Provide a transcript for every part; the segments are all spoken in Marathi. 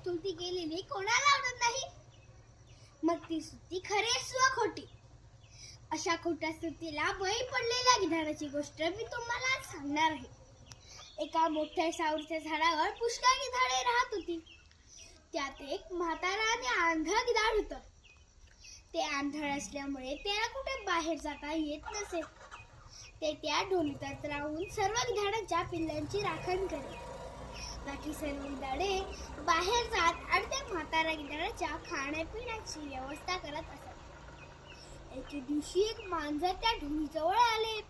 स्तुती केलेली कोणाला आवडत नाही? मग ती स्तुती खरी असो वा खोटी, अशा खोट्या स्तुतीला बळी पडलेल्या गिधाडाची गोष्ट मी तुम्हाला आज सांगणार आहे. एका मोठ्या सावरीच्या झाडावर पुष्कळ गिधाडे राहत होती. त्यात एक म्हातारा आणि आंधळ गिधाड होतं. ते आंधळ असल्यामुळे त्याला कुठे बाहेर जाता येत नसे. ते त्या ढोलीतच राहून सर्व गिधाडांच्या पिल्लांची राखण करे. बाकी सर्व गिधाडे बाहेर जात आणि त्या म्हातारा गिधाडाच्या खाण्यापिण्याची व्यवस्था करत असत. एके दिवशी एक मांजर त्या ढोलीजवळ आले.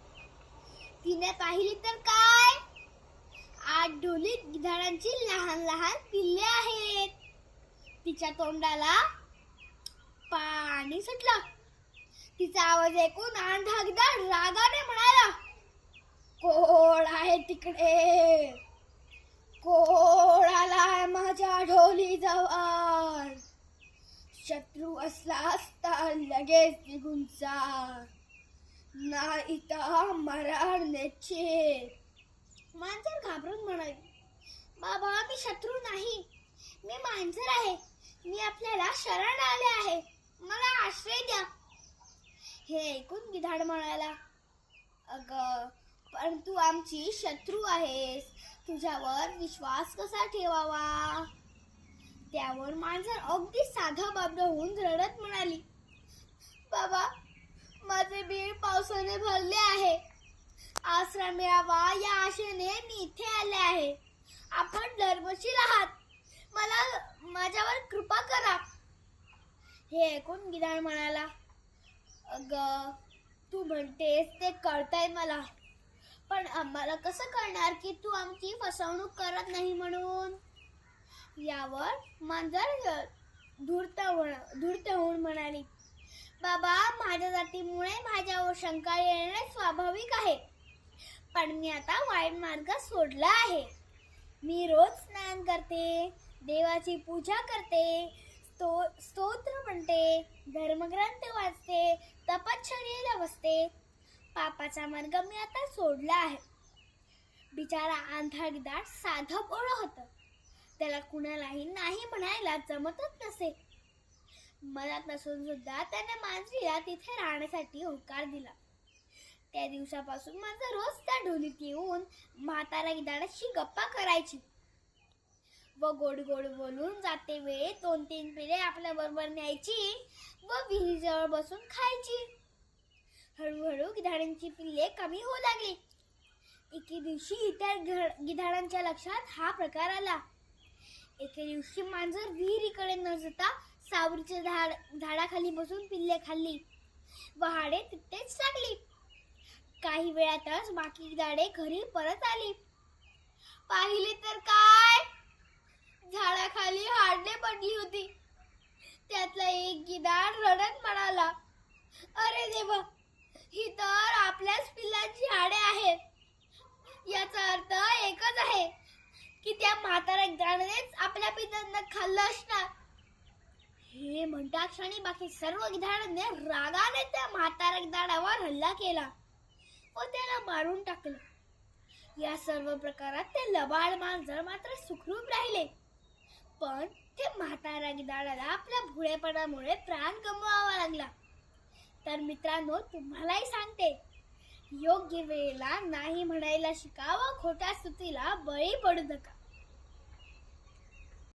तिने पाहिली तर काय, 8 ढोलीत गिधाडांची लहान लहान पिल्ले आहेत. तिच्या तोंडाला पाणी सुटलं. तिचा आवाज ऐकून आंधळा गिधाड रागाने म्हणाला, कोण आहे तिकडे? कोण आलाय माझ्या ढोली जवळ? शत्रू असलास तर लगेच निघून जा, नाही तर मरण निश्चित. मांजर घाबरून म्हणाले, बाबा मी शत्रू नाही, मी मांजर आहे. मी आपल्याला शरण आले आहे, मला आश्रय द्या. हे ऐकून गिधाड म्हणाला, अगं पण तू आमची शत्रू आहेस, तुझ्यावर विश्वास कसा ठेवावा? त्यावर मांजर अगदी साधं बाबड होऊन रडत म्हणाली, बाबा माझे बीळ पावसाने भरले आहे, आसरा मिळावा या आशेने मी इथे आले आहे. आपण धर्मशील आहात, मला माझ्यावर कृपा करा. हे ऐकून गिधाड म्हणाला, अगं तू म्हणतेस ते कळतंय मला, पण आम्हाला कसं कळणार की तू आमची फसवणूक करत नाही म्हणून? यावर मांजर धूर्त होऊन म्हणाली, बाबा माझ्या जातीमुळे माझ्यावर शंका येणे स्वाभाविक आहे, पण मी आता वाईट मार्ग सोडला आहे. मी रोज स्नान करते, देवाची पूजा करते, स्तोत्र म्हणते, धर्मग्रंथ वाचते, तपश्चर्येला बसते. पापाचा मार्ग मी आता सोडला आहे. बिचारा आंधळा गिधाड साधं भोळं होतं. त्याला कुणालाही नाही म्हणायला जमतच नसे. मनात नसून सुद्धा त्याने मांजरीला तिथे राहण्यासाठी होकार दिला. त्या दिवसापासून मांजर रोज त्या ढोलीत येऊन म्हातारा गिधाडाशी गप्पा करायची व गोड गोड बोलून जाते वेळी 2-3 पिले आपल्या बरोबर न्यायची व विहिरीजवळ बसून खायची. हळूहळू गिधाडांची पिल्ले कमी होऊ लागली. एके दिवशी इतर गिधाडांच्या लक्षात हा प्रकार आला. एके दिवशी मांजर विहिरीकडे न जाता सावरीच्या झाडाखाली बसून पिल्ले खाल्ली व हाडे तिथेच टाकली. काही वेळातच बाकी गिधाडे घरी परत आली. पाहिले तर काय, झाडाखाली हाडे पडली होती. त्यातला एक गिधाड रडत म्हणाला, अरे देवा, ही तर आपल्याच पिल्लांची हाडे आहेत. याचा अर्थ एकच आहे की त्या म्हाताऱ्या गिधाडानेच आपल्या पिल्लांना खाल्लं असणार. हे म्हणता क्षणी बाकी सर्व गिधाडांनी रागाने त्या म्हाताऱ्या गिधाडावर हल्ला केला व त्याला मारून टाकलं. या सर्व प्रकारात ते लबाड मांजर मात्र सुखरूप राहिले. पण ते म्हाताऱ्या गिधाडाला आपल्या भोळेपणामुळे प्राण गमवावा लागला. तर मित्रांनो, तुम्हालाही सांगते, योग्य वेळेला नाही म्हणायला शिका व खोट्या स्तुतीला बळी पडू नका.